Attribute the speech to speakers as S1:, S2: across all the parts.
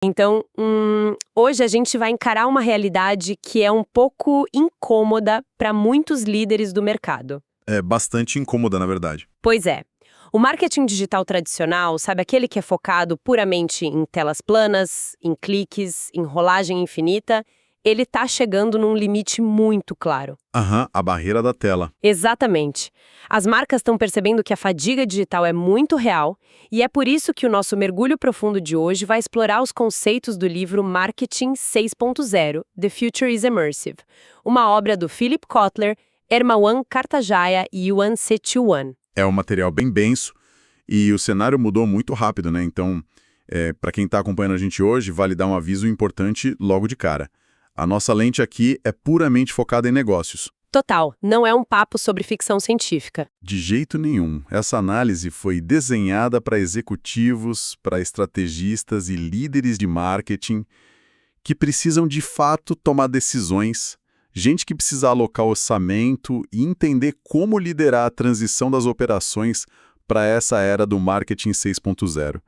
S1: Então, hoje a gente vai encarar uma realidade que é um pouco incômoda para muitos líderes do mercado.
S2: É bastante incômoda, na verdade.
S1: Pois é. O marketing digital tradicional, sabe aquele que é focado puramente em telas planas, em cliques, em rolagem infinita, ele está chegando num limite muito claro.
S2: Aham, a barreira da tela.
S1: Exatamente. As marcas estão percebendo que a fadiga digital é muito real e é por isso que o nosso mergulho profundo de hoje vai explorar os conceitos do livro Marketing 6.0, The Future is Immersive, uma obra do Philip Kotler, Ermanwar Kartajaya e Yuan Sechuan.
S2: É um material bem denso e o cenário mudou muito rápido, né? Então, para quem está acompanhando a gente hoje, vale dar um aviso importante logo de cara. A nossa lente aqui é puramente focada em negócios.
S1: Total, não é um papo sobre ficção científica.
S2: De jeito nenhum. Essa análise foi desenhada para executivos, para estrategistas e líderes de marketing que precisam de fato tomar decisões, gente que precisa alocar orçamento e entender como liderar a transição das operações para essa era do marketing 6.0.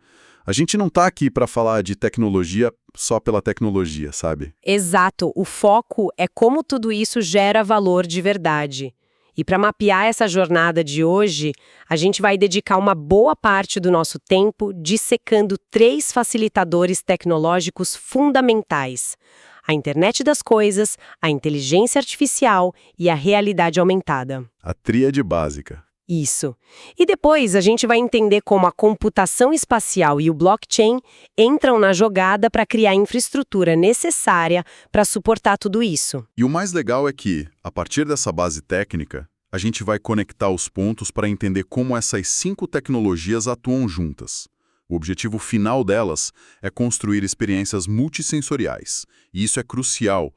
S2: A gente não está aqui para falar de tecnologia só pela tecnologia, sabe?
S1: Exato, o foco é como tudo isso gera valor de verdade. E para mapear essa jornada de hoje, a gente vai dedicar uma boa parte do nosso tempo dissecando 3 facilitadores tecnológicos fundamentais: a internet das coisas, a inteligência artificial e a realidade aumentada.
S2: A tríade básica.
S1: Isso. E depois a gente vai entender como a computação espacial e o blockchain entram na jogada para criar a infraestrutura necessária para suportar tudo isso.
S2: E o mais legal é que, a partir dessa base técnica, a gente vai conectar os pontos para entender como essas 5 tecnologias atuam juntas. O objetivo final delas é construir experiências multissensoriais. E isso é crucial,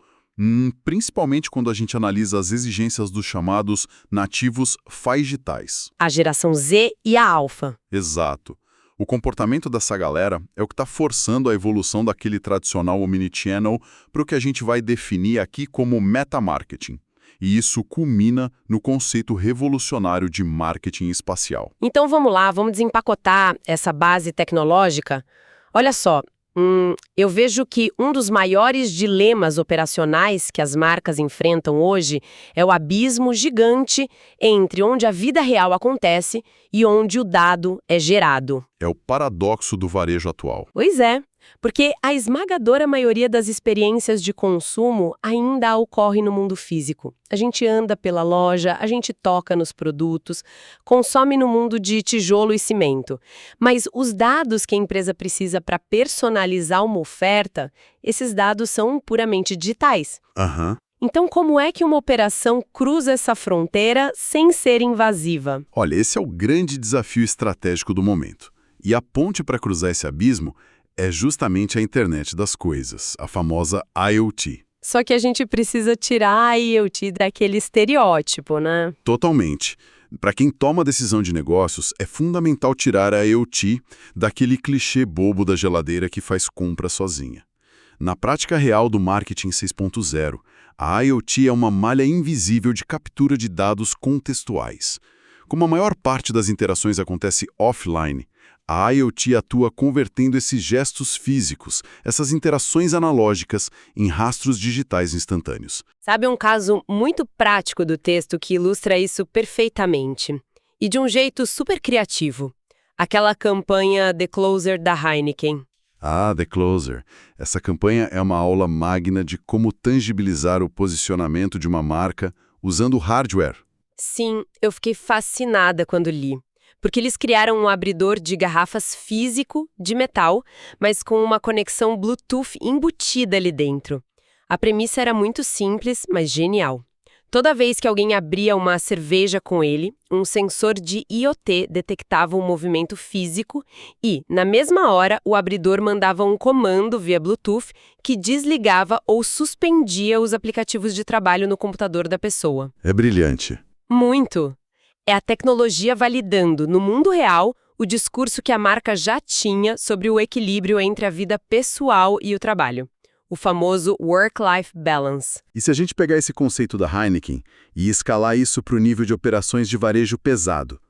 S2: principalmente quando a gente analisa as exigências dos chamados nativos fagitais.
S1: A geração Z e a alfa.
S2: Exato. O comportamento dessa galera é o que está forçando a evolução daquele tradicional omnichannel para o que a gente vai definir aqui como metamarketing. E isso culmina no conceito revolucionário de marketing espacial.
S1: Então vamos lá, vamos desempacotar essa base tecnológica. Olha só, eu vejo que um dos maiores dilemas operacionais que as marcas enfrentam hoje é o abismo gigante entre onde a vida real acontece e onde o dado é gerado.
S2: É o paradoxo do varejo atual.
S1: Pois é, porque a esmagadora maioria das experiências de consumo ainda ocorre no mundo físico. A gente anda pela loja, a gente toca nos produtos, consome no mundo de tijolo e cimento. Mas os dados que a empresa precisa para personalizar uma oferta, esses dados são puramente digitais.
S2: Aham.
S1: Então, como é que uma operação cruza essa fronteira sem ser invasiva?
S2: Olha, esse é o grande desafio estratégico do momento. E a ponte para cruzar esse abismo é justamente a internet das coisas, a famosa IoT.
S1: Só que a gente precisa tirar a IoT daquele estereótipo, né?
S2: Totalmente. Para quem toma decisão de negócios, é fundamental tirar a IoT daquele clichê bobo da geladeira que faz compra sozinha. Na prática real do marketing 6.0, a IoT é uma malha invisível de captura de dados contextuais. Como a maior parte das interações acontece offline, a IoT atua convertendo esses gestos físicos, essas interações analógicas, em rastros digitais instantâneos.
S1: Sabe um caso muito prático do texto que ilustra isso perfeitamente? E de um jeito super criativo. Aquela campanha The Closer da Heineken.
S2: Ah, The Closer. Essa campanha é uma aula magna de como tangibilizar o posicionamento de uma marca usando hardware.
S1: Sim, eu fiquei fascinada quando li. Porque eles criaram um abridor de garrafas físico, de metal, mas com uma conexão Bluetooth embutida ali dentro. A premissa era muito simples, mas genial. Toda vez que alguém abria uma cerveja com ele, um sensor de IoT detectava um movimento físico e, na mesma hora, o abridor mandava um comando via Bluetooth que desligava ou suspendia os aplicativos de trabalho no computador da pessoa.
S2: É brilhante.
S1: Muito! É a tecnologia validando, no mundo real, o discurso que a marca já tinha sobre o equilíbrio entre a vida pessoal e o trabalho. O famoso work-life balance.
S2: E se a gente pegar esse conceito da Heineken e escalar isso para o nível de operações de varejo pesado?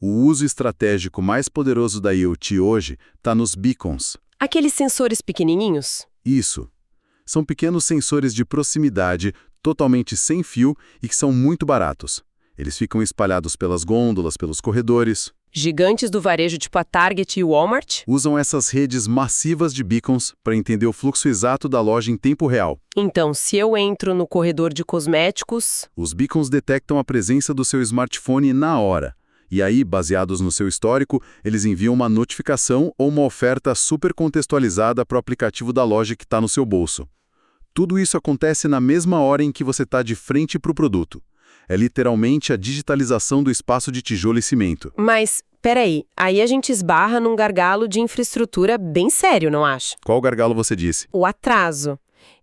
S2: O uso estratégico mais poderoso da IoT hoje está nos beacons.
S1: Aqueles sensores pequenininhos?
S2: Isso. São pequenos sensores de proximidade, totalmente sem fio e que são muito baratos. Eles ficam espalhados pelas gôndolas, pelos corredores.
S1: Gigantes do varejo tipo a Target e o Walmart?
S2: Usam essas redes massivas de beacons para entender o fluxo exato da loja em tempo real.
S1: Então, se eu entro no corredor de cosméticos...
S2: Os beacons detectam a presença do seu smartphone na hora. E aí, baseados no seu histórico, eles enviam uma notificação ou uma oferta super contextualizada para o aplicativo da loja que está no seu bolso. Tudo isso acontece na mesma hora em que você está de frente para o produto. É literalmente a digitalização do espaço de tijolo e cimento.
S1: Mas, peraí, aí a gente esbarra num gargalo de infraestrutura bem sério, não acha?
S2: Qual gargalo você disse?
S1: O atraso.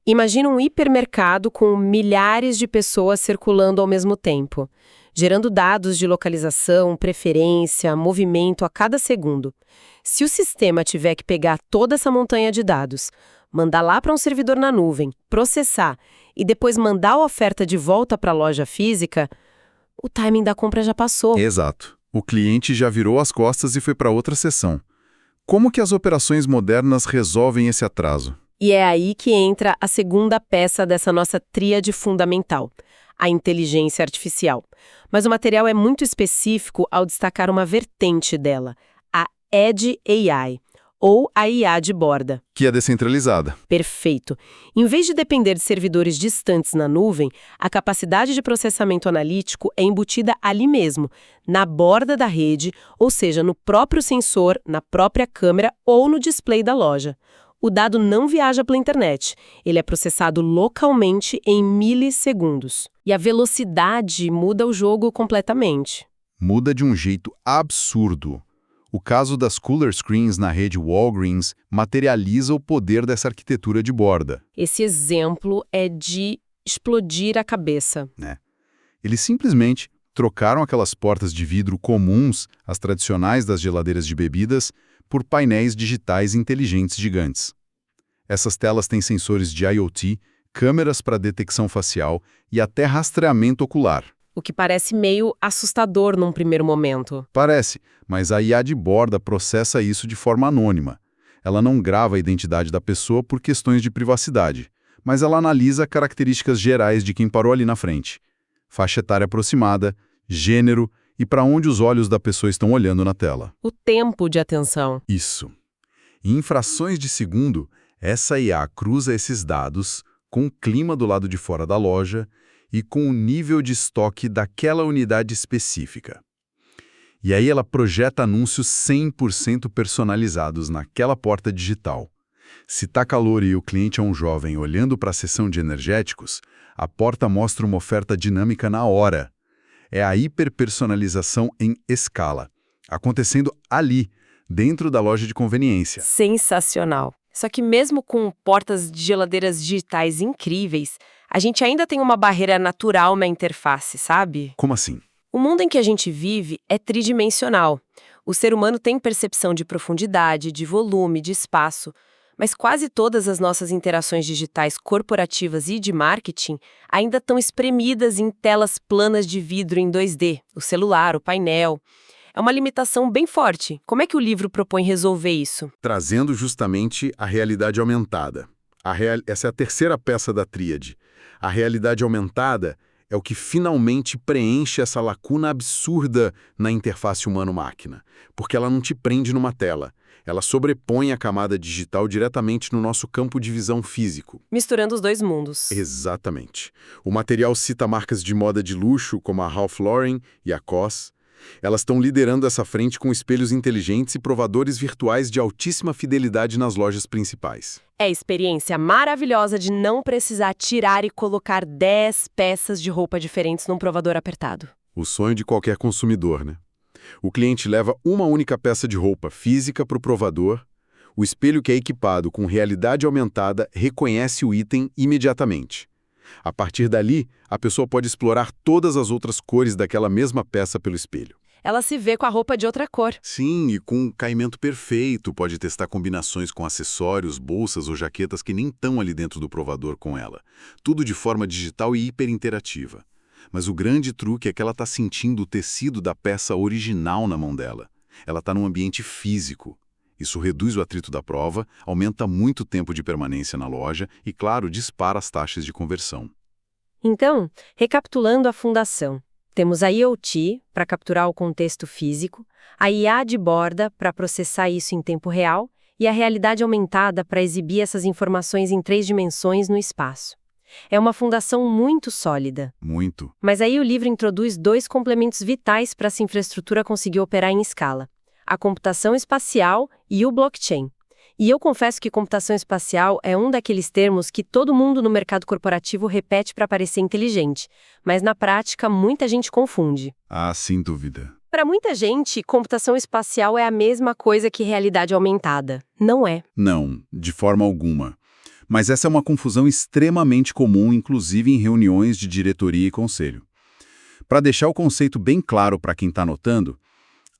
S1: Imagina um hipermercado com milhares de pessoas circulando ao mesmo tempo, gerando dados de localização, preferência, movimento a cada segundo. Se o sistema tiver que pegar toda essa montanha de dados, mandar lá para um servidor na nuvem, processar e depois mandar a oferta de volta para a loja física, o timing da compra já passou.
S2: Exato. O cliente já virou as costas e foi para outra seção. Como que as operações modernas resolvem esse atraso?
S1: E é aí que entra a segunda peça dessa nossa tríade fundamental, a inteligência artificial. Mas o material é muito específico ao destacar uma vertente dela, a Edge AI, ou a IA de borda.
S2: Que é descentralizada.
S1: Perfeito. Em vez de depender de servidores distantes na nuvem, a capacidade de processamento analítico é embutida ali mesmo, na borda da rede, ou seja, no próprio sensor, na própria câmera ou no display da loja. O dado não viaja pela internet, ele é processado localmente em milissegundos. E a velocidade muda o jogo completamente.
S2: Muda de um jeito absurdo. O caso das cooler screens na rede Walgreens materializa o poder dessa arquitetura de borda.
S1: Esse exemplo é de explodir a cabeça.
S2: Eles simplesmente trocaram aquelas portas de vidro comuns, as tradicionais das geladeiras de bebidas, por painéis digitais inteligentes gigantes. Essas telas têm sensores de IoT, câmeras para detecção facial e até rastreamento ocular.
S1: O que parece meio assustador num primeiro momento.
S2: Parece, mas a IA de borda processa isso de forma anônima. Ela não grava a identidade da pessoa por questões de privacidade, mas ela analisa características gerais de quem parou ali na frente. Faixa etária aproximada, gênero e para onde os olhos da pessoa estão olhando na tela.
S1: O tempo de atenção.
S2: Isso. Em frações de segundo, essa IA cruza esses dados com o clima do lado de fora da loja e com o nível de estoque daquela unidade específica. E aí ela projeta anúncios 100% personalizados naquela porta digital. Se tá calor e o cliente é um jovem olhando para a seção de energéticos, a porta mostra uma oferta dinâmica na hora. É a hiperpersonalização em escala, acontecendo ali, dentro da loja de conveniência.
S1: Sensacional. Só que mesmo com portas de geladeiras digitais incríveis, a gente ainda tem uma barreira natural na interface, sabe?
S2: Como assim?
S1: O mundo em que a gente vive é tridimensional. O ser humano tem percepção de profundidade, de volume, de espaço, mas quase todas as nossas interações digitais corporativas e de marketing ainda estão espremidas em telas planas de vidro em 2D, o celular, o painel. É uma limitação bem forte. Como é que o livro propõe resolver isso?
S2: Trazendo justamente a realidade aumentada. Essa é a terceira peça da tríade. A realidade aumentada é o que finalmente preenche essa lacuna absurda na interface humano-máquina, porque ela não te prende numa tela. Ela sobrepõe a camada digital diretamente no nosso campo de visão físico.
S1: Misturando os dois mundos.
S2: Exatamente. O material cita marcas de moda de luxo como a Ralph Lauren e a COS. Elas estão liderando essa frente com espelhos inteligentes e provadores virtuais de altíssima fidelidade nas lojas principais.
S1: É a experiência maravilhosa de não precisar tirar e colocar 10 peças de roupa diferentes num provador apertado.
S2: O sonho de qualquer consumidor, né? O cliente leva uma única peça de roupa física para o provador, o espelho que é equipado com realidade aumentada reconhece o item imediatamente. A partir dali, a pessoa pode explorar todas as outras cores daquela mesma peça pelo espelho.
S1: Ela se vê com a roupa de outra cor.
S2: Sim, e com um caimento perfeito, pode testar combinações com acessórios, bolsas ou jaquetas que nem estão ali dentro do provador com ela. Tudo de forma digital e hiperinterativa. Mas o grande truque é que ela está sentindo o tecido da peça original na mão dela. Ela está num ambiente físico. Isso reduz o atrito da prova, aumenta muito o tempo de permanência na loja e, claro, dispara as taxas de conversão.
S1: Então, recapitulando a fundação, temos a IoT para capturar o contexto físico, a IA de borda para processar isso em tempo real e a realidade aumentada para exibir essas informações em 3 dimensões no espaço. É uma fundação muito sólida.
S2: Muito.
S1: Mas aí o livro introduz 2 complementos vitais para essa infraestrutura conseguir operar em escala: a computação espacial e o blockchain. E eu confesso que computação espacial é um daqueles termos que todo mundo no mercado corporativo repete para parecer inteligente, mas na prática muita gente confunde.
S2: Ah, sem dúvida.
S1: Para muita gente, computação espacial é a mesma coisa que realidade aumentada. Não é.
S2: Não, de forma alguma. Mas essa é uma confusão extremamente comum, inclusive em reuniões de diretoria e conselho. Para deixar o conceito bem claro para quem está anotando,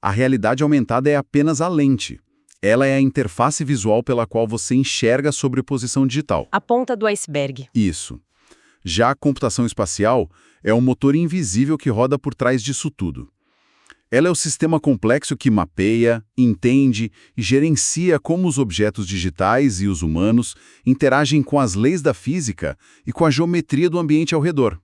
S2: a realidade aumentada é apenas a lente. Ela é a interface visual pela qual você enxerga a sobreposição digital.
S1: A ponta do iceberg.
S2: Isso. Já a computação espacial é um motor invisível que roda por trás disso tudo. Ela é o sistema complexo que mapeia, entende e gerencia como os objetos digitais e os humanos interagem com as leis da física e com a geometria do ambiente ao redor.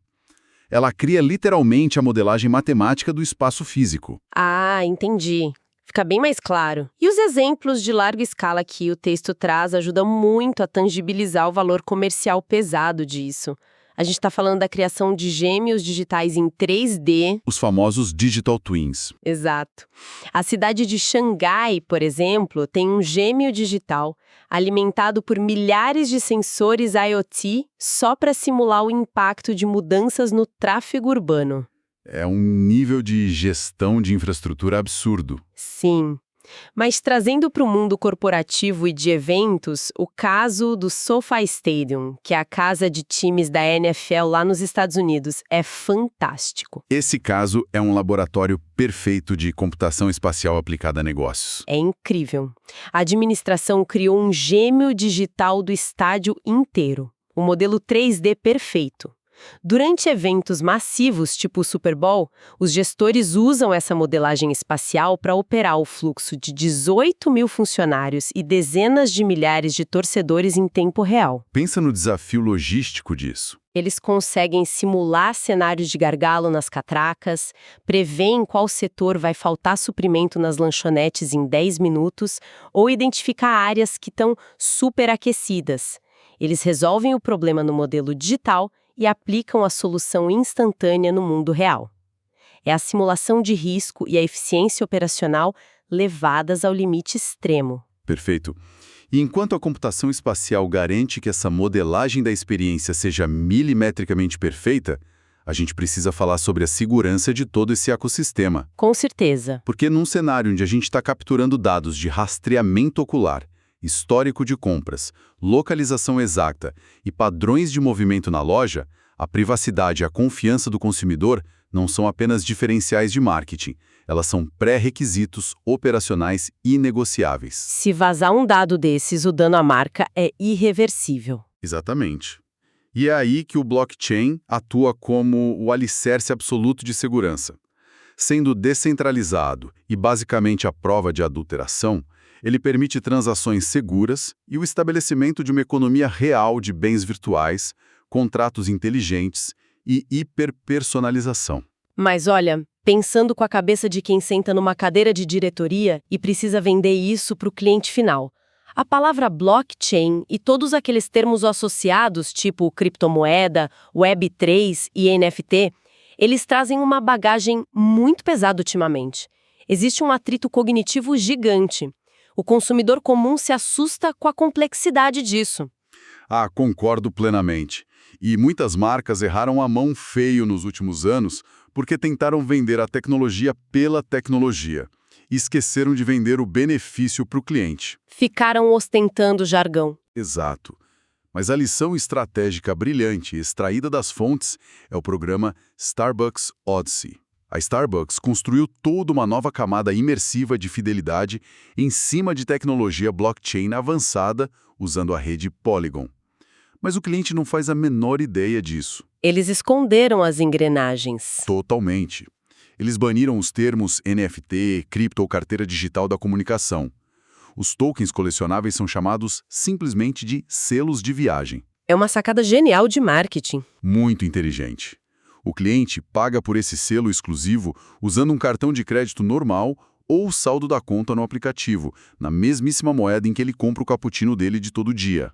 S2: Ela cria literalmente a modelagem matemática do espaço físico.
S1: Ah, entendi. Fica bem mais claro. E os exemplos de larga escala que o texto traz ajudam muito a tangibilizar o valor comercial pesado disso. A gente está falando da criação de gêmeos digitais em 3D.
S2: Os famosos Digital Twins.
S1: Exato. A cidade de Xangai, por exemplo, tem um gêmeo digital alimentado por milhares de sensores IoT só para simular o impacto de mudanças no tráfego urbano.
S2: É um nível de gestão de infraestrutura absurdo.
S1: Sim. Mas trazendo para o mundo corporativo e de eventos, o caso do SoFi Stadium, que é a casa de times da NFL lá nos Estados Unidos, é fantástico.
S2: Esse caso é um laboratório perfeito de computação espacial aplicada a negócios.
S1: É incrível. A administração criou um gêmeo digital do estádio inteiro, um modelo 3D perfeito. Durante eventos massivos, tipo o Super Bowl, os gestores usam essa modelagem espacial para operar o fluxo de 18 mil funcionários e dezenas de milhares de torcedores em tempo real.
S2: Pensa no desafio logístico disso.
S1: Eles conseguem simular cenários de gargalo nas catracas, preveem qual setor vai faltar suprimento nas lanchonetes em 10 minutos ou identificar áreas que estão superaquecidas. Eles resolvem o problema no modelo digital e aplicam a solução instantânea no mundo real. É a simulação de risco e a eficiência operacional levadas ao limite extremo.
S2: Perfeito. E enquanto a computação espacial garante que essa modelagem da experiência seja milimetricamente perfeita, a gente precisa falar sobre a segurança de todo esse ecossistema.
S1: Com certeza.
S2: Porque num cenário onde a gente está capturando dados de rastreamento ocular, histórico de compras, localização exata e padrões de movimento na loja, a privacidade e a confiança do consumidor não são apenas diferenciais de marketing, elas são pré-requisitos operacionais inegociáveis.
S1: Se vazar um dado desses, o dano à marca é irreversível.
S2: Exatamente. E é aí que o blockchain atua como o alicerce absoluto de segurança. Sendo descentralizado e basicamente a prova de adulteração, ele permite transações seguras e o estabelecimento de uma economia real de bens virtuais, contratos inteligentes e hiperpersonalização.
S1: Mas olha, pensando com a cabeça de quem senta numa cadeira de diretoria e precisa vender isso para o cliente final, a palavra blockchain e todos aqueles termos associados, tipo criptomoeda, Web3 e NFT, eles trazem uma bagagem muito pesada ultimamente. Existe um atrito cognitivo gigante. O consumidor comum se assusta com a complexidade disso.
S2: Ah, concordo plenamente. E muitas marcas erraram a mão feio nos últimos anos porque tentaram vender a tecnologia pela tecnologia e esqueceram de vender o benefício para o cliente.
S1: Ficaram ostentando jargão.
S2: Exato. Mas a lição estratégica brilhante extraída das fontes é o programa Starbucks Odyssey. A Starbucks construiu toda uma nova camada imersiva de fidelidade em cima de tecnologia blockchain avançada usando a rede Polygon. Mas o cliente não faz a menor ideia disso.
S1: Eles esconderam as engrenagens.
S2: Totalmente. Eles baniram os termos NFT, cripto ou carteira digital da comunicação. Os tokens colecionáveis são chamados simplesmente de selos de viagem.
S1: É uma sacada genial de marketing.
S2: Muito inteligente. O cliente paga por esse selo exclusivo usando um cartão de crédito normal ou o saldo da conta no aplicativo, na mesmíssima moeda em que ele compra o cappuccino dele de todo dia.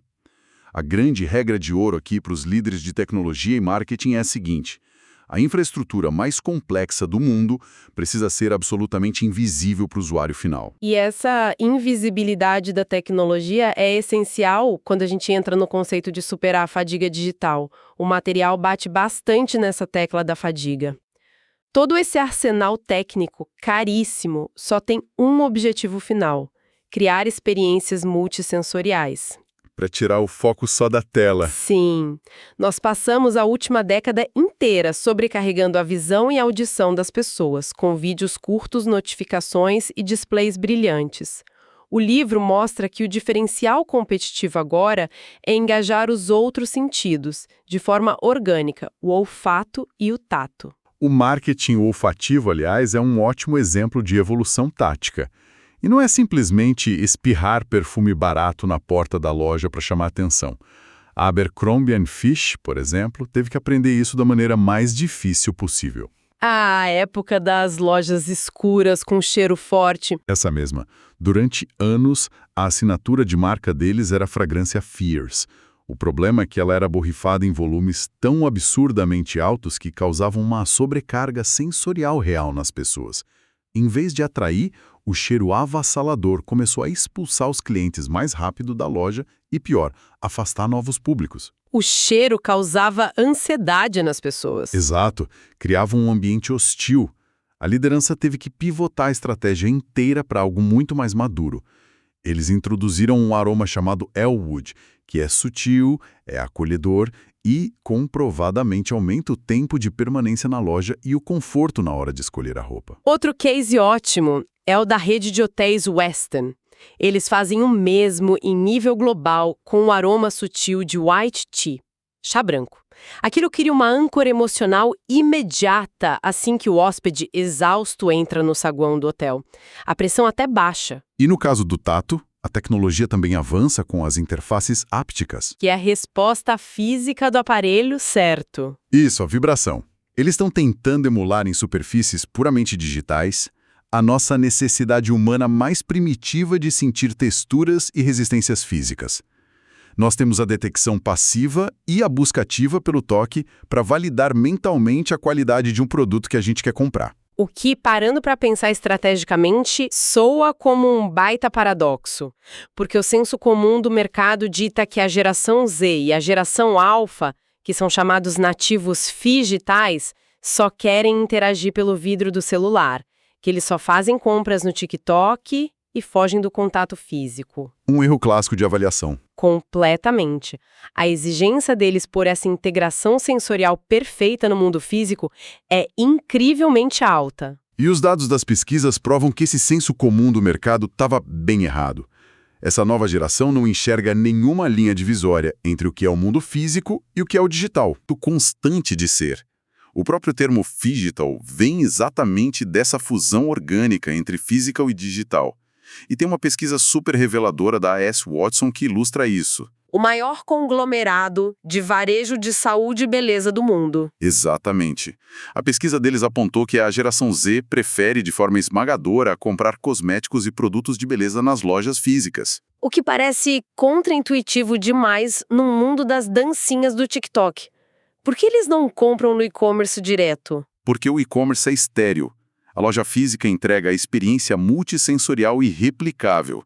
S2: A grande regra de ouro aqui para os líderes de tecnologia e marketing é a seguinte: a infraestrutura mais complexa do mundo precisa ser absolutamente invisível para o usuário final.
S1: E essa invisibilidade da tecnologia é essencial quando a gente entra no conceito de superar a fadiga digital. O material bate bastante nessa tecla da fadiga. Todo esse arsenal técnico caríssimo só tem um objetivo final: criar experiências multissensoriais.
S2: Para tirar o foco só da tela.
S1: Sim, nós passamos a última década inteira sobrecarregando a visão e a audição das pessoas, com vídeos curtos, notificações e displays brilhantes. O livro mostra que o diferencial competitivo agora é engajar os outros sentidos, de forma orgânica, o olfato e o tato.
S2: O marketing olfativo, aliás, é um ótimo exemplo de evolução tática. E não é simplesmente espirrar perfume barato na porta da loja para chamar atenção. A Abercrombie & Fitch, por exemplo, teve que aprender isso da maneira mais difícil possível.
S1: A época das lojas escuras com cheiro forte.
S2: Essa mesma. Durante anos, a assinatura de marca deles era a fragrância Fierce. O problema é que ela era borrifada em volumes tão absurdamente altos que causavam uma sobrecarga sensorial real nas pessoas. Em vez de atrair, o cheiro avassalador começou a expulsar os clientes mais rápido da loja e, pior, afastar novos públicos.
S1: O cheiro causava ansiedade nas pessoas.
S2: Exato, criava um ambiente hostil. A liderança teve que pivotar a estratégia inteira para algo muito mais maduro. Eles introduziram um aroma chamado Elwood, que é sutil, é acolhedor e comprovadamente aumenta o tempo de permanência na loja e o conforto na hora de escolher a roupa.
S1: Outro case ótimo é o da rede de hotéis Westin. Eles fazem o mesmo em nível global com o aroma sutil de white tea, chá branco. Aquilo cria uma âncora emocional imediata assim que o hóspede exausto entra no saguão do hotel. A pressão até baixa.
S2: E no caso do tato, a tecnologia também avança com as interfaces ápticas.
S1: Que é a resposta física do aparelho certo.
S2: Isso, a vibração. Eles estão tentando emular em superfícies puramente digitais a nossa necessidade humana mais primitiva de sentir texturas e resistências físicas. Nós temos a detecção passiva e a busca ativa pelo toque para validar mentalmente a qualidade de um produto que a gente quer comprar.
S1: O que, parando para pensar estrategicamente, soa como um baita paradoxo. Porque o senso comum do mercado dita que a geração Z e a geração Alpha, que são chamados nativos digitais, só querem interagir pelo vidro do celular, que eles só fazem compras no TikTok e fogem do contato físico.
S2: Um erro clássico de avaliação.
S1: Completamente. A exigência deles por essa integração sensorial perfeita no mundo físico é incrivelmente alta.
S2: E os dados das pesquisas provam que esse senso comum do mercado estava bem errado. Essa nova geração não enxerga nenhuma linha divisória entre o que é o mundo físico e o que é o digital, o constante de ser. O próprio termo phygital vem exatamente dessa fusão orgânica entre physical e digital. E tem uma pesquisa super reveladora da A.S. Watson que ilustra isso.
S1: O maior conglomerado de varejo de saúde e beleza do mundo.
S2: Exatamente. A pesquisa deles apontou que a geração Z prefere de forma esmagadora comprar cosméticos e produtos de beleza nas lojas físicas.
S1: O que parece contraintuitivo demais no mundo das dancinhas do TikTok. Por que eles não compram no e-commerce direto?
S2: Porque o e-commerce é estéril. A loja física entrega a experiência multissensorial e replicável.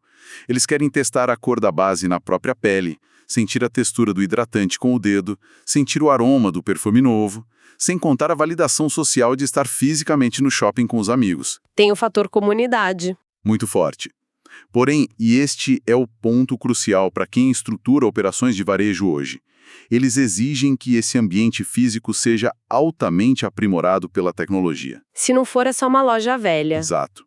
S2: Eles querem testar a cor da base na própria pele, sentir a textura do hidratante com o dedo, sentir o aroma do perfume novo, sem contar a validação social de estar fisicamente no shopping com os amigos.
S1: Tem o fator comunidade.
S2: Muito forte. Porém, e este é o ponto crucial para quem estrutura operações de varejo hoje, eles exigem que esse ambiente físico seja altamente aprimorado pela tecnologia.
S1: Se não for, é só uma loja velha.
S2: Exato.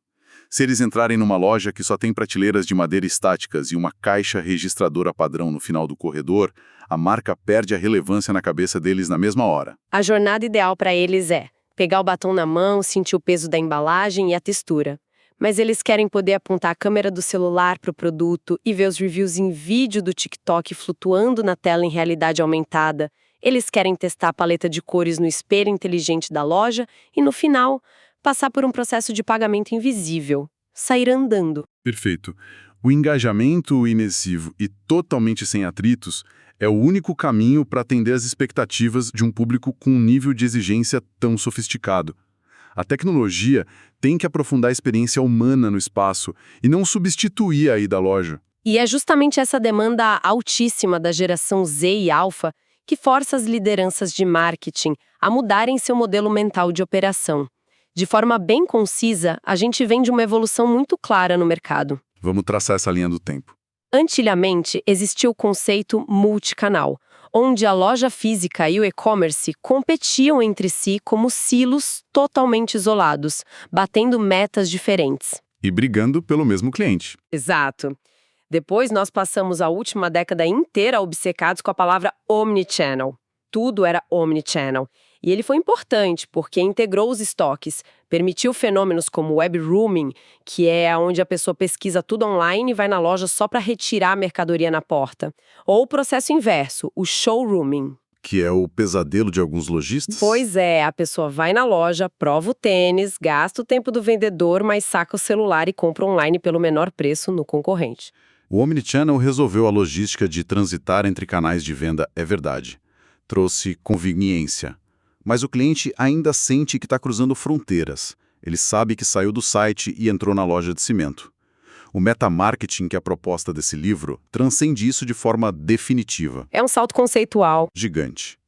S2: Se eles entrarem numa loja que só tem prateleiras de madeira estáticas e uma caixa registradora padrão no final do corredor, a marca perde a relevância na cabeça deles na mesma hora.
S1: A jornada ideal para eles é pegar o batom na mão, sentir o peso da embalagem e a textura. Mas eles querem poder apontar a câmera do celular para o produto e ver os reviews em vídeo do TikTok flutuando na tela em realidade aumentada. Eles querem testar a paleta de cores no espelho inteligente da loja e, no final, passar por um processo de pagamento invisível. Sair andando.
S2: Perfeito. O engajamento imersivo e totalmente sem atritos é o único caminho para atender às expectativas de um público com um nível de exigência tão sofisticado. A tecnologia tem que aprofundar a experiência humana no espaço e não substituir a ida à loja.
S1: E é justamente essa demanda altíssima da geração Z e Alpha que força as lideranças de marketing a mudarem seu modelo mental de operação. De forma bem concisa, a gente vem de uma evolução muito clara no mercado.
S2: Vamos traçar essa linha do tempo.
S1: Antigamente, existia o conceito multicanal, onde a loja física e o e-commerce competiam entre si como silos totalmente isolados, batendo metas diferentes.
S2: E brigando pelo mesmo cliente.
S1: Exato. Depois nós passamos a última década inteira obcecados com a palavra omnichannel. Tudo era omnichannel. E ele foi importante porque integrou os estoques, permitiu fenômenos como web rooming, que é onde a pessoa pesquisa tudo online e vai na loja só para retirar a mercadoria na porta. Ou o processo inverso, o showrooming.
S2: Que é o pesadelo de alguns lojistas?
S1: Pois é, a pessoa vai na loja, prova o tênis, gasta o tempo do vendedor, mas saca o celular e compra online pelo menor preço no concorrente.
S2: O Omnichannel resolveu a logística de transitar entre canais de venda, é verdade. Trouxe conveniência. Mas o cliente ainda sente que está cruzando fronteiras. Ele sabe que saiu do site e entrou na loja de cimento. O metamarketing, que é a proposta desse livro, transcende isso de forma definitiva.
S1: É um salto conceitual.
S2: Gigante.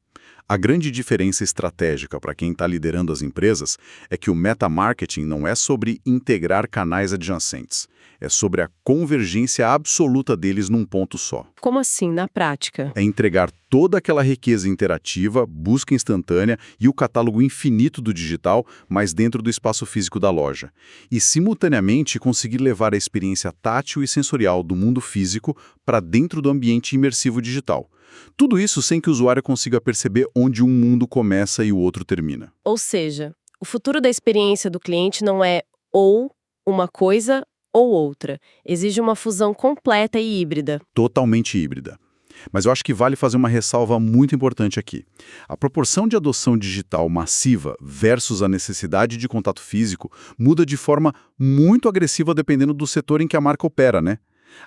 S2: A grande diferença estratégica para quem está liderando as empresas é que o metamarketing não é sobre integrar canais adjacentes. É sobre a convergência absoluta deles num ponto só.
S1: Como assim, na prática?
S2: É entregar toda aquela riqueza interativa, busca instantânea e o catálogo infinito do digital, mas dentro do espaço físico da loja. E, simultaneamente, conseguir levar a experiência tátil e sensorial do mundo físico para dentro do ambiente imersivo digital. Tudo isso sem que o usuário consiga perceber onde um mundo começa e o outro termina.
S1: Ou seja, o futuro da experiência do cliente não é ou uma coisa ou outra. Exige uma fusão completa e híbrida.
S2: Totalmente híbrida. Mas eu acho que vale fazer uma ressalva muito importante aqui. A proporção de adoção digital massiva versus a necessidade de contato físico muda de forma muito agressiva dependendo do setor em que a marca opera, né?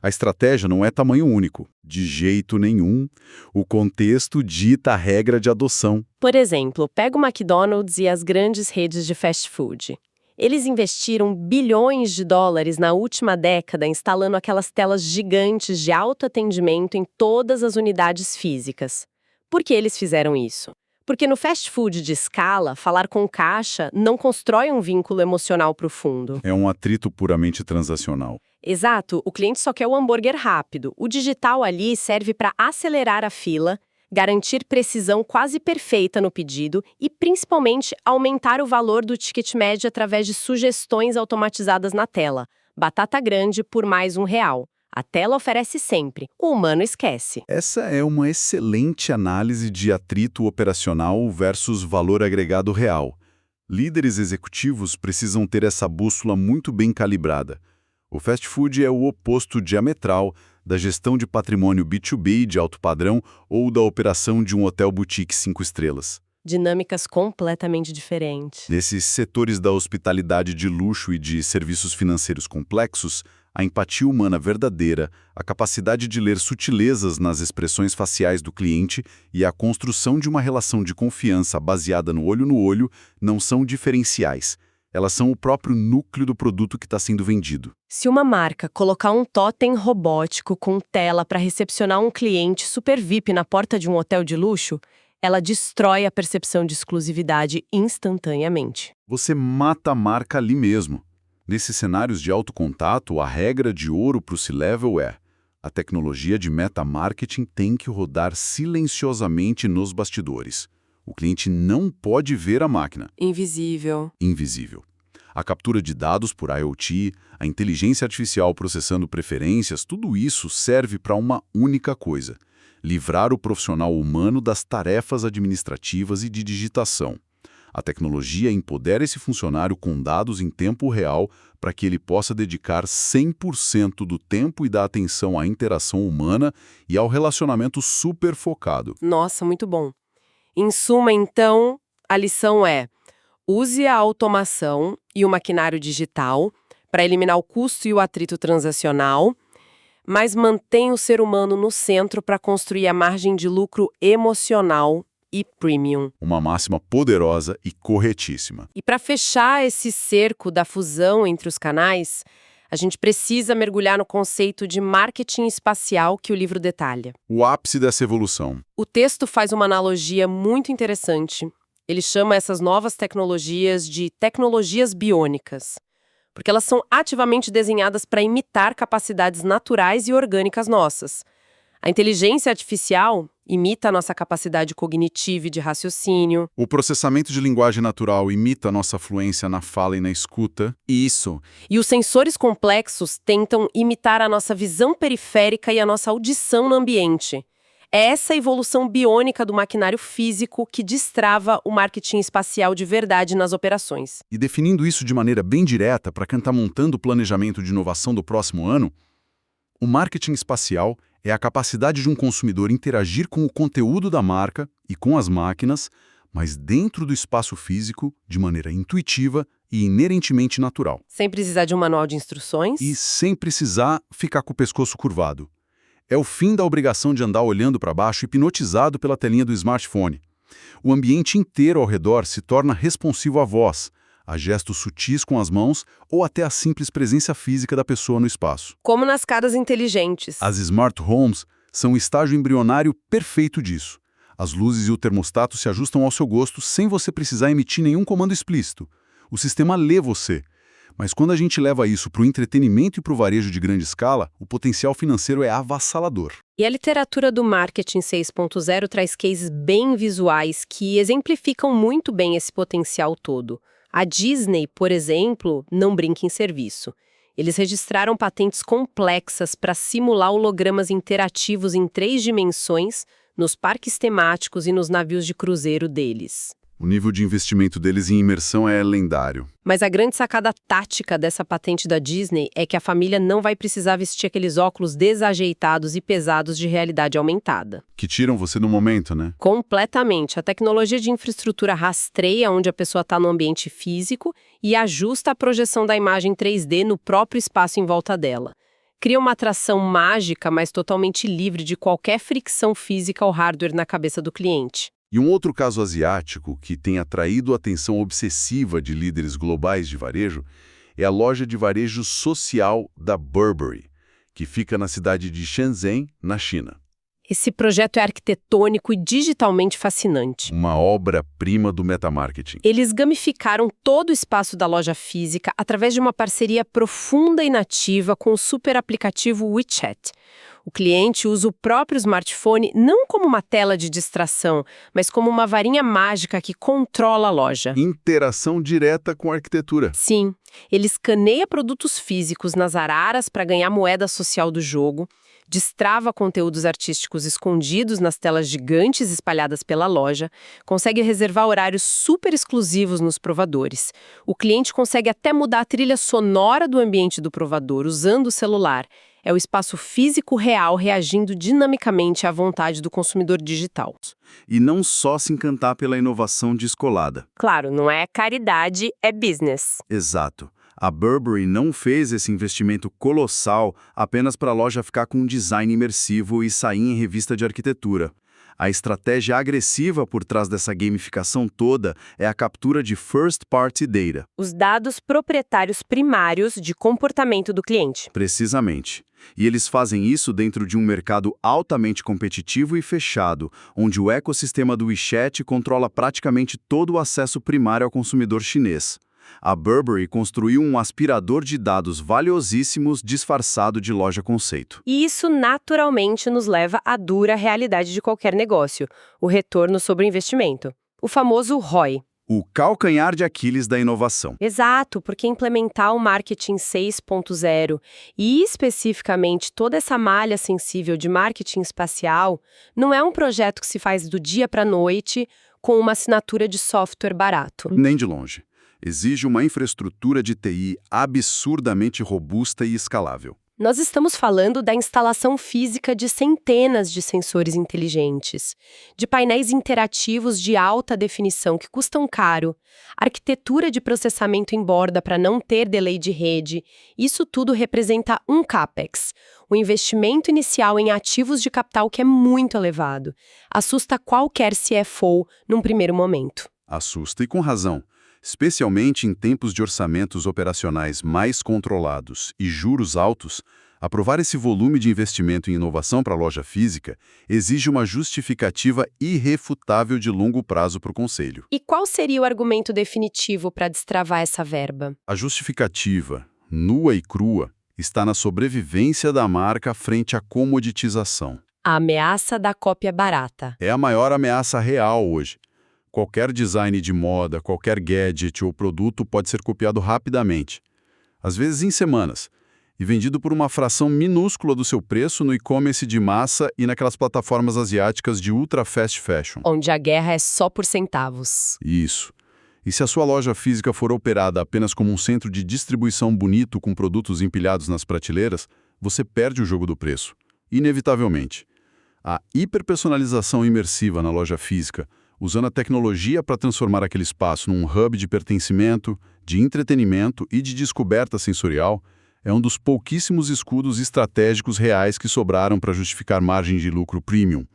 S2: A estratégia não é tamanho único, de jeito nenhum. O contexto dita a regra de adoção.
S1: Por exemplo, pega o McDonald's e as grandes redes de fast food. Eles investiram bilhões de dólares na última década instalando aquelas telas gigantes de autoatendimento em todas as unidades físicas. Por que eles fizeram isso? Porque no fast food de escala, falar com o caixa não constrói um vínculo emocional profundo.
S2: É um atrito puramente transacional.
S1: Exato, o cliente só quer o hambúrguer rápido. O digital ali serve para acelerar a fila, garantir precisão quase perfeita no pedido e, principalmente, aumentar o valor do ticket médio através de sugestões automatizadas na tela. Batata grande por mais R$1. A tela oferece sempre, o humano esquece.
S2: Essa é uma excelente análise de atrito operacional versus valor agregado real. Líderes executivos precisam ter essa bússola muito bem calibrada. O fast food é o oposto diametral da gestão de patrimônio B2B de alto padrão ou da operação de um hotel boutique 5 estrelas.
S1: Dinâmicas completamente diferentes.
S2: Nesses setores da hospitalidade de luxo e de serviços financeiros complexos, a empatia humana verdadeira, a capacidade de ler sutilezas nas expressões faciais do cliente e a construção de uma relação de confiança baseada no olho não são diferenciais. Elas são o próprio núcleo do produto que está sendo vendido.
S1: Se uma marca colocar um totem robótico com tela para recepcionar um cliente super VIP na porta de um hotel de luxo, ela destrói a percepção de exclusividade instantaneamente.
S2: Você mata a marca ali mesmo. Nesses cenários de alto contato, a regra de ouro para o C-Level é: a tecnologia de metamarketing tem que rodar silenciosamente nos bastidores. O cliente não pode ver a máquina.
S1: Invisível.
S2: Invisível. A captura de dados por IoT, a inteligência artificial processando preferências, tudo isso serve para uma única coisa: livrar o profissional humano das tarefas administrativas e de digitação. A tecnologia empodera esse funcionário com dados em tempo real para que ele possa dedicar 100% do tempo e da atenção à interação humana e ao relacionamento super focado.
S1: Nossa, muito bom. Em suma, então, a lição é: use a automação e o maquinário digital para eliminar o custo e o atrito transacional, mas mantenha o ser humano no centro para construir a margem de lucro emocional e premium.
S2: Uma máxima poderosa e corretíssima.
S1: E para fechar esse cerco da fusão entre os canais, a gente precisa mergulhar no conceito de marketing espacial que o livro detalha.
S2: O ápice dessa evolução.
S1: O texto faz uma analogia muito interessante. Ele chama essas novas tecnologias de tecnologias biônicas, porque elas são ativamente desenhadas para imitar capacidades naturais e orgânicas nossas. A inteligência artificial imita a nossa capacidade cognitiva e de raciocínio.
S2: O processamento de linguagem natural imita a nossa fluência na fala e na escuta.
S3: Isso.
S1: E os sensores complexos tentam imitar a nossa visão periférica e a nossa audição no ambiente. É essa evolução biônica do maquinário físico que destrava o marketing espacial de verdade nas operações.
S2: E definindo isso de maneira bem direta para quem está montando o planejamento de inovação do próximo ano, o marketing espacial é a capacidade de um consumidor interagir com o conteúdo da marca e com as máquinas, mas dentro do espaço físico, de maneira intuitiva e inerentemente natural.
S1: Sem precisar de um manual de instruções.
S2: E sem precisar ficar com o pescoço curvado. É o fim da obrigação de andar olhando para baixo hipnotizado pela telinha do smartphone. O ambiente inteiro ao redor se torna responsivo à voz, a gestos sutis com as mãos ou até a simples presença física da pessoa no espaço.
S1: Como nas casas inteligentes.
S2: As smart homes são o estágio embrionário perfeito disso. As luzes e o termostato se ajustam ao seu gosto sem você precisar emitir nenhum comando explícito. O sistema lê você. Mas quando a gente leva isso para o entretenimento e para o varejo de grande escala, o potencial financeiro é avassalador.
S1: E a literatura do Marketing 6.0 traz cases bem visuais que exemplificam muito bem esse potencial todo. A Disney, por exemplo, não brinca em serviço. Eles registraram patentes complexas para simular hologramas interativos em 3 dimensões nos parques temáticos e nos navios de cruzeiro deles.
S2: O nível de investimento deles em imersão é lendário.
S1: Mas a grande sacada tática dessa patente da Disney é que a família não vai precisar vestir aqueles óculos desajeitados e pesados de realidade aumentada.
S2: Que tiram você do momento, né?
S1: Completamente. A tecnologia de infraestrutura rastreia onde a pessoa está no ambiente físico e ajusta a projeção da imagem 3D no próprio espaço em volta dela. Cria uma atração mágica, mas totalmente livre de qualquer fricção física ou hardware na cabeça do cliente.
S2: E um outro caso asiático que tem atraído a atenção obsessiva de líderes globais de varejo é a loja de varejo social da Burberry, que fica na cidade de Shenzhen, na China.
S1: Esse projeto é arquitetônico e digitalmente fascinante.
S2: Uma obra-prima do metamarketing.
S1: Eles gamificaram todo o espaço da loja física através de uma parceria profunda e nativa com o super aplicativo WeChat. O cliente usa o próprio smartphone não como uma tela de distração, mas como uma varinha mágica que controla a loja.
S2: Interação direta com a arquitetura.
S1: Sim, ele escaneia produtos físicos nas araras para ganhar moeda social do jogo, destrava conteúdos artísticos escondidos nas telas gigantes espalhadas pela loja, consegue reservar horários super exclusivos nos provadores. O cliente consegue até mudar a trilha sonora do ambiente do provador usando o celular. É o espaço físico real reagindo dinamicamente à vontade do consumidor digital.
S3: E não só se encantar pela inovação descolada.
S1: Claro, não é caridade, é business.
S3: Exato. A Burberry não fez esse investimento colossal apenas para a loja ficar com um design imersivo e sair em revista de arquitetura. A estratégia agressiva por trás dessa gamificação toda é a captura de first-party data.
S1: Os dados proprietários primários de comportamento do cliente.
S3: Precisamente. E eles fazem isso dentro de um mercado altamente competitivo e fechado, onde o ecossistema do WeChat controla praticamente todo o acesso primário ao consumidor chinês. A Burberry construiu um aspirador de dados valiosíssimos disfarçado de loja conceito.
S1: E isso naturalmente nos leva à dura realidade de qualquer negócio, o retorno sobre o investimento. O famoso ROI.
S3: O calcanhar de Aquiles da inovação.
S1: Exato, porque implementar o marketing 6.0 e especificamente toda essa malha sensível de marketing espacial não é um projeto que se faz do dia para a noite com uma assinatura de software barato.
S3: Nem de longe. Exige uma infraestrutura de TI absurdamente robusta e escalável.
S1: Nós estamos falando da instalação física de centenas de sensores inteligentes, de painéis interativos de alta definição que custam caro, arquitetura de processamento em borda para não ter delay de rede. Isso tudo representa um CAPEX, o investimento inicial em ativos de capital que é muito elevado. Assusta qualquer CFO num primeiro momento.
S3: Assusta e com razão. Especialmente em tempos de orçamentos operacionais mais controlados e juros altos, aprovar esse volume de investimento em inovação para a loja física exige uma justificativa irrefutável de longo prazo para o Conselho.
S1: E qual seria o argumento definitivo para destravar essa verba?
S3: A justificativa, nua e crua, está na sobrevivência da marca frente à comoditização.
S1: A ameaça da cópia barata.
S3: É a maior ameaça real hoje. Qualquer design de moda, qualquer gadget ou produto pode ser copiado rapidamente, às vezes em semanas, e vendido por uma fração minúscula do seu preço no e-commerce de massa e naquelas plataformas asiáticas de ultra fast fashion.
S1: Onde a guerra é só por centavos.
S3: Isso. E se a sua loja física for operada apenas como um centro de distribuição bonito com produtos empilhados nas prateleiras, você perde o jogo do preço, inevitavelmente. A hiperpersonalização imersiva na loja física, usando a tecnologia para transformar aquele espaço num hub de pertencimento, de entretenimento e de descoberta sensorial, é um dos pouquíssimos escudos estratégicos reais que sobraram para justificar margem de lucro premium.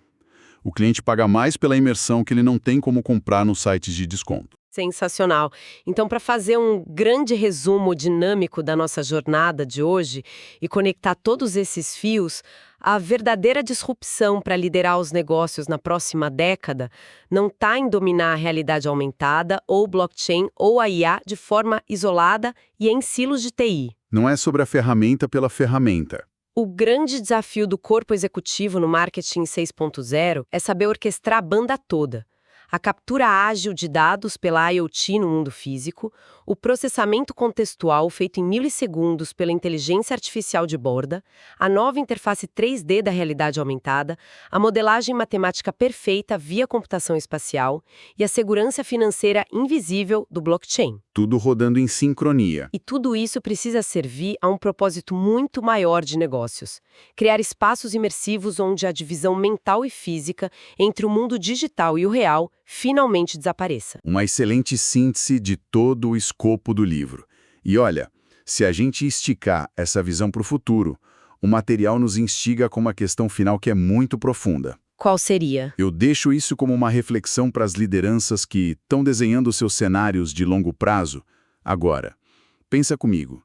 S3: O cliente paga mais pela imersão que ele não tem como comprar nos sites de desconto.
S1: Sensacional. Então, para fazer um grande resumo dinâmico da nossa jornada de hoje e conectar todos esses fios, a verdadeira disrupção para liderar os negócios na próxima década não está em dominar a realidade aumentada ou blockchain ou a IA de forma isolada e em silos de TI.
S3: Não é sobre a ferramenta pela ferramenta.
S1: O grande desafio do corpo executivo no marketing 6.0 é saber orquestrar a banda toda. A captura ágil de dados pela IoT no mundo físico, o processamento contextual feito em milissegundos pela inteligência artificial de borda, a nova interface 3D da realidade aumentada, a modelagem matemática perfeita via computação espacial e a segurança financeira invisível do blockchain.
S3: Tudo rodando em sincronia.
S1: E tudo isso precisa servir a um propósito muito maior de negócios: criar espaços imersivos onde a divisão mental e física entre o mundo digital e o real finalmente desapareça.
S3: Uma excelente síntese de todo o escopo do livro. E olha, se a gente esticar essa visão para o futuro, o material nos instiga com uma questão final que é muito profunda.
S1: Qual seria?
S3: Eu deixo isso como uma reflexão para as lideranças que estão desenhando seus cenários de longo prazo. Agora, pensa comigo.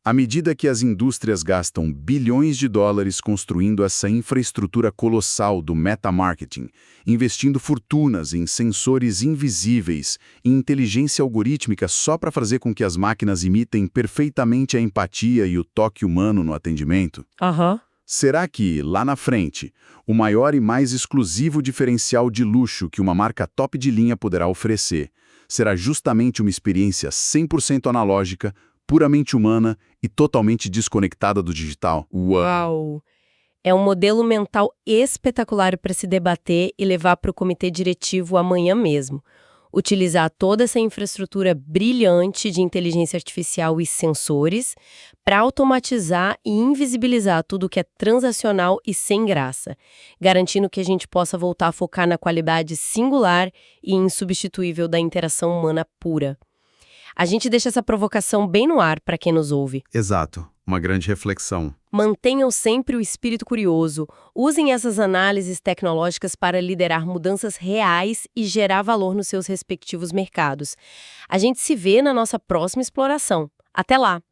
S3: À medida que as indústrias gastam bilhões de dólares construindo essa infraestrutura colossal do metamarketing, investindo fortunas em sensores invisíveis e inteligência algorítmica só para fazer com que as máquinas imitem perfeitamente a empatia e o toque humano no atendimento, será que, lá na frente, o maior e mais exclusivo diferencial de luxo que uma marca top de linha poderá oferecer será justamente uma experiência 100% analógica, puramente humana e totalmente desconectada do digital?
S1: Uau! É um modelo mental espetacular para se debater e levar para o comitê diretivo amanhã mesmo. Utilizar toda essa infraestrutura brilhante de inteligência artificial e sensores para automatizar e invisibilizar tudo que é transacional e sem graça, garantindo que a gente possa voltar a focar na qualidade singular e insubstituível da interação humana pura. A gente deixa essa provocação bem no ar para quem nos ouve.
S3: Exato. Uma grande reflexão.
S1: Mantenham sempre o espírito curioso, usem essas análises tecnológicas para liderar mudanças reais e gerar valor nos seus respectivos mercados. A gente se vê na nossa próxima exploração. Até lá!